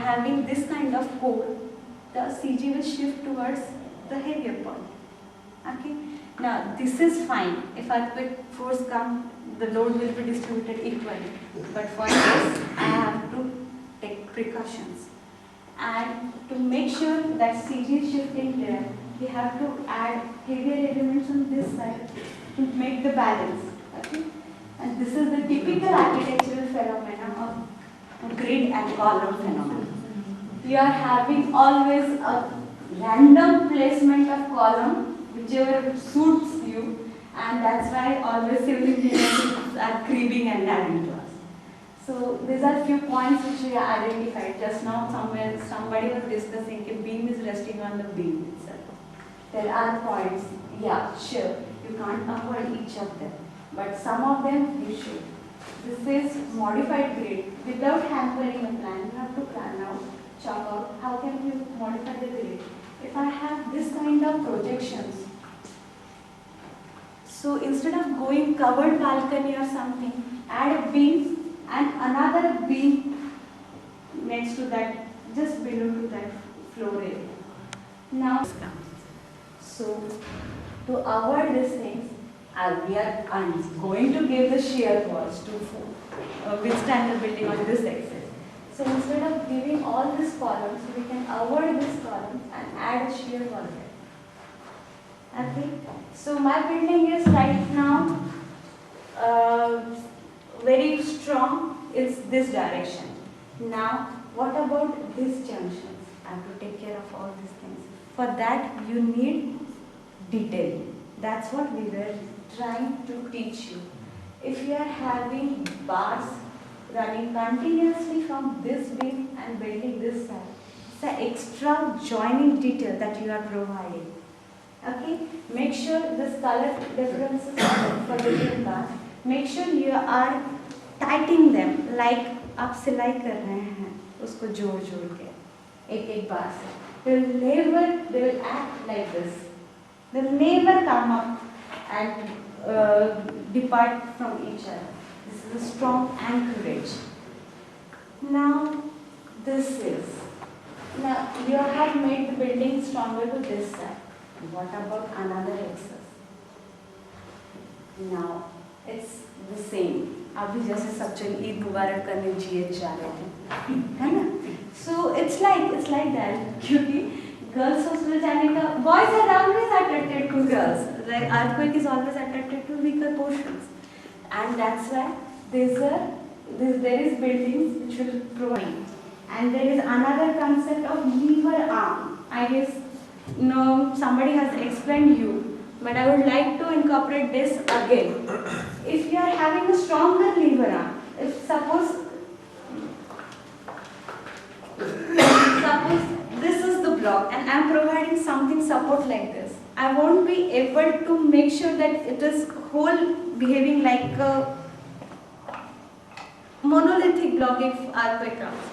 having this kind of core, the CG will shift towards the heavier point. Okay. Now this is fine. If earthquake force comes, the load will be distributed equally. But for this, I have to take precautions. And to make sure that CG is shifting there, we have to add heavier elements on this side to make the balance. Okay? And this is the typical architectural phenomenon of grid and column phenomenon. We are having always a random placement of column, whichever suits you, and that's why always civil engineers are cribbing and adding to us. So these are few points which we identified. Just now somebody was discussing if beam is resting on the beam itself. There are points, yeah, sure, you can't avoid each of them, but some of them you should. This is modified grid. Without hampering the plan, you have to plan out, chalk out, how can you modify the grid. If I have this kind of projections, so instead of going covered balcony or something, add a beam and another beam next to that, just below to that floor area. Now, so to avoid these things, we are going to give the shear walls to withstand the building on this axis. So instead of giving all these columns, we can avoid these columns and add a shear wall there. Okay. So my building is right now very strong. It's this direction. Now, what about these junctions? I have to take care of all these things. For that, you need detail. That's what we were trying to teach you. If you are having bars running continuously from this beam and building this side, it's an extra joining detail that you are providing. Okay? Make sure this color differences for different bars. Make sure you are tightening them like आप सिलाई कर रहे हैं उसको जोड़ के एक बार से. They will act like this. They will never come up and depart from each other. This is a strong anchorage. Now you have made the building stronger to this side. What about another axis? Now it's the same. अभी जैसे सब जन ईद मुबारक करने GH जा रहे थे, है ना? So it's like that. क्योंकि girls hostel जाने का, boys are always attracted to girls. Like earthquake is always attracted to weaker portions, and that's why there is buildings which will provide. And there is another concept of lever arm. I guess somebody has explained you, but I would like to incorporate this again. If you are having a stronger lever arm, if suppose this is the block and I am providing something support like this, I won't be able to make sure that it is whole behaving like a monolithic block if earthquake comes.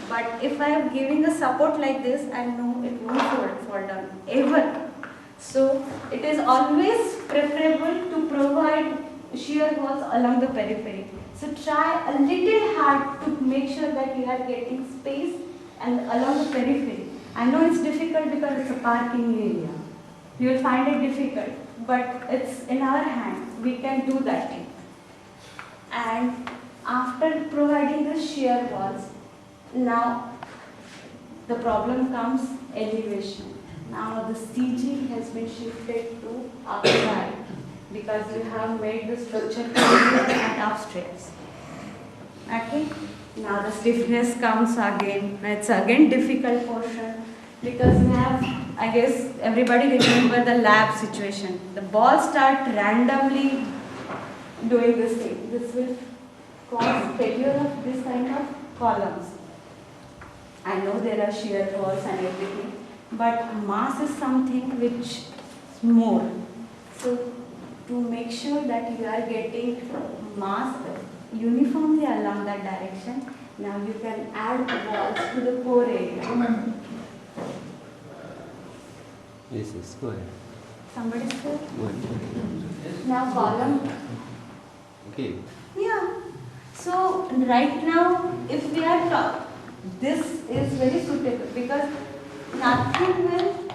But if I am giving a support like this, I know it won't fall down ever. So it is always preferable to provide shear walls along the periphery. So try a little hard to make sure that you are getting space and along the periphery. I know it's difficult because it's a parking area. You will find it difficult, but it's in our hand. We can do that thing. And after providing the shear walls, now the problem comes elevation. Now the CG has been shifted to upside because you have made the structure closer and upstairs. Okay? Now the stiffness comes again. It's again difficult portion because you have, I guess everybody remember the lab situation. The balls start randomly doing this thing. This will cause failure of this kind of columns. I know there are shear walls and everything, but mass is something which is more. So to make sure that you are getting mass uniformly along that direction, now you can add walls to the core area. Yes, go ahead. Somebody said? Go ahead. Now column. Okay. Yeah. So right now, if we are this is very suitable because nothing will,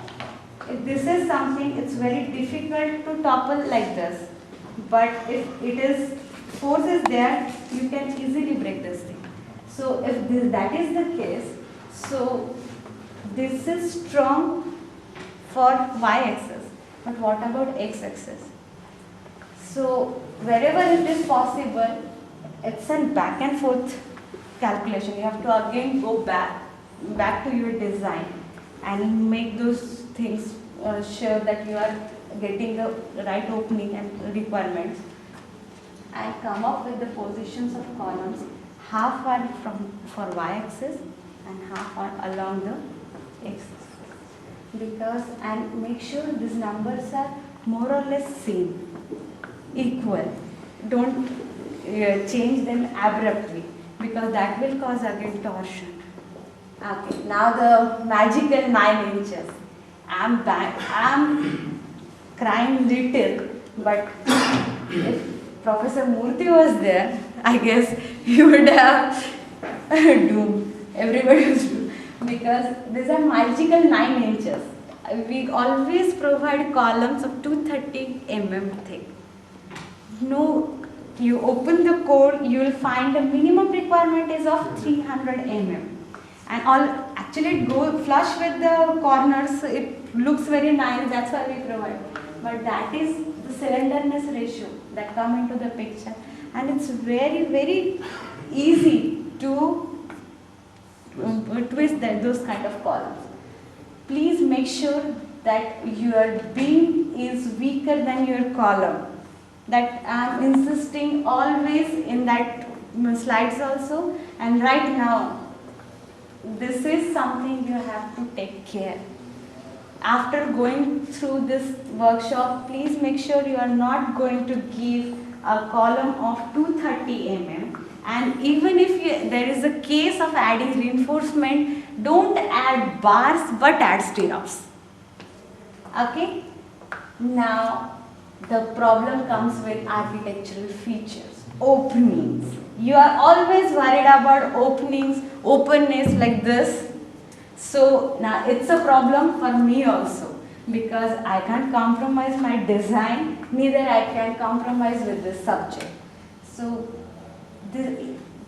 if this is something, it's very difficult to topple like this. But if it is, force is there, you can easily break this thing. So if this, that is the case, so this is strong for y-axis, but what about x-axis? So wherever it is possible, it's a back and forth calculation. You have to again go back to your design and make those things sure that you are getting the right opening and requirements, and come up with the positions of columns, half are for y-axis and half are along the x-axis. Because, and make sure these numbers are more or less same, equal. Don't change them abruptly because that will cause again torsion. Okay, now the magical 9 inches. I'm back. I'm crying little, but if Professor Murthy was there, I guess he would have doomed. Everybody was doomed because these are magical 9 inches. We always provide columns of 230 mm thick. No, you open the code, you will find the minimum requirement is of 300 mm. And all actually it go flush with the corners, it looks very nice, that's why we provide. But that is the slenderness ratio that come into the picture, and it's very, very easy to twist those kind of columns. Please make sure that your beam is weaker than your column. That I am insisting always in that slides also, and right now this is something you have to take care. After going through this workshop, please make sure you are not going to give a column of 230 mm, and even if there is a case of adding reinforcement, don't add bars but add stirrups. Okay? Now the problem comes with architectural features, openings. You are always worried about openings, openness like this. So now it's a problem for me also because I can't compromise my design, neither I can compromise with this subject. So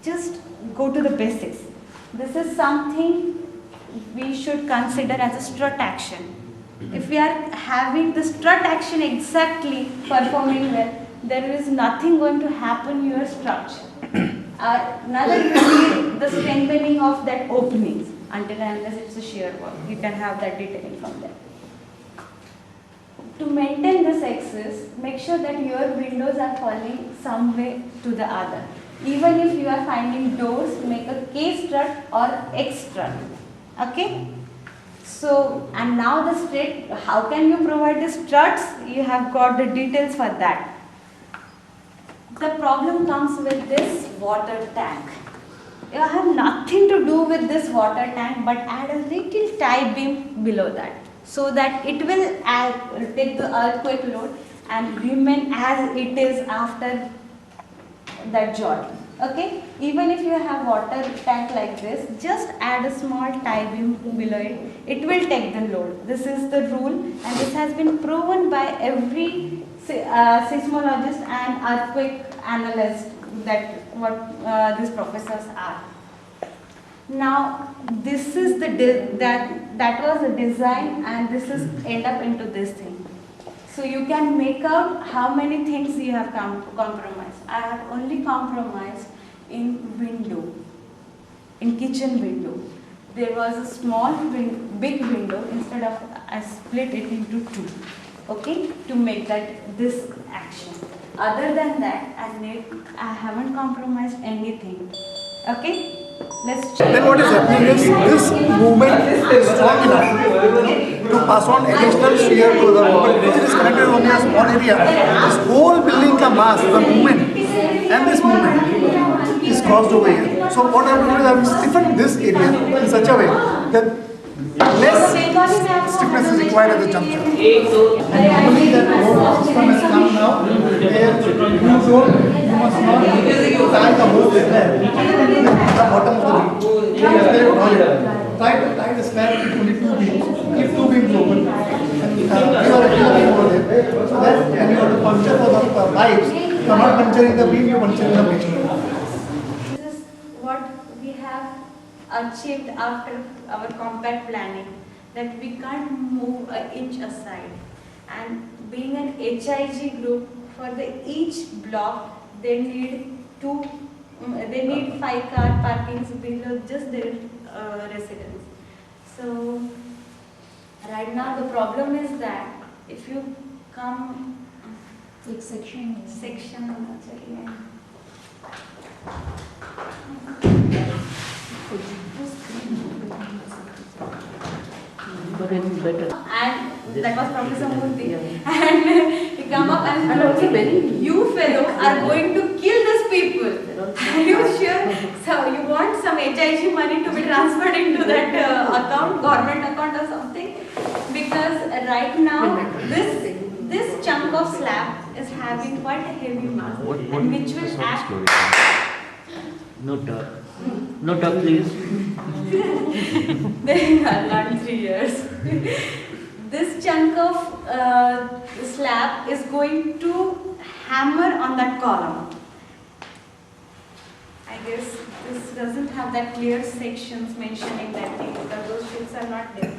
just go to the basics. This is something we should consider as a strut action. If we are having the strut action exactly performing well, there is nothing going to happen in your structure. Another you need the strengthening of that openings until unless it's a shear wall. You can have that detailing from there. To maintain this axis, make sure that your windows are falling some way to the other. Even if you are finding doors, make a K strut or X strut. Okay? So, and now the straight, how can you provide the struts? You have got the details for that. The problem comes with this water tank. You have nothing to do with this water tank but add a little tie beam below that so that it will take the earthquake load and remain as it is after that joint. Okay, even if you have water tank like this, just add a small tie beam below it. It will take the load. This is the rule, and this has been proven by every seismologist and earthquake analyst that what these professors are. Now this is the that was the design, and this is end up into this thing. So you can make out how many things you have compromised. I have only compromised in window, in kitchen window. There was a small big window. Instead of I split it into two, okay, to make that this action. Other than that, I haven't compromised anything. Okay, let's check. Then what is happening is this movement is strong enough to pass on additional shear to the wall, but because it is connected only a small area, this whole building ka mass, the movement and this movement is caused over here. So what I have to do is I have stiffened this area in such a way that less Bengali में आपको stiffness is required at the juncture. अरे I Only did that my rope system has come now, where you must not tie the whole slab at the bottom of the beam. Tie the slab with only 2 beams. Keep 2 beams open. And give a regular beam over there. So that when you have to puncture for the pipes, you are not puncturing the beam, you are puncturing the base. This is what we have achieved after our compact planning, that we can't move an inch aside. And being an HIG group, for each block they need 5-car parkings below just their residence. So right now the problem is that if you come section and that was Professor Murthy, and he come up and also very you fellows are going to kill these people. Are you sure? So you want some HIG money to be transferred into that account, government account or something? Because right now this chunk of slab is having quite a heavy mass, and which will act. No talk. No talk, please. They are learned 3 years. This chunk of slab is going to hammer on that column. I guess this doesn't have that clear sections mentioning that thing because those sheets are not there.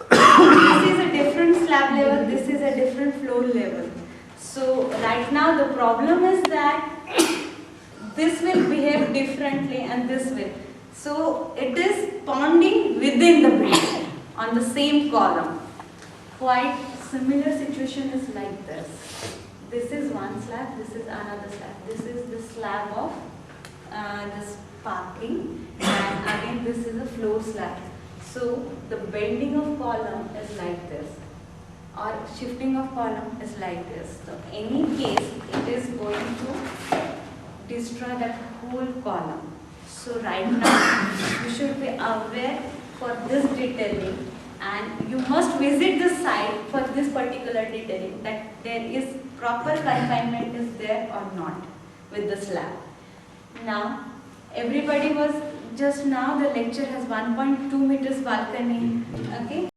This is a different slab level, this is a different floor level. So right now the problem is that this will behave differently and this will. So it is ponding within the beam on the same column. Quite similar situation is like this. This is one slab, this is another slab. This is the slab of this parking, and again this is a floor slab. So the bending of column is like this, or shifting of column is like this. So any case it is going to destroy that whole column. So right now you should be aware for this detailing, and you must visit the site for this particular detailing, that there is proper confinement is there or not with the slab. Now everybody was just now the lecture has 1.2 meters balcony, okay.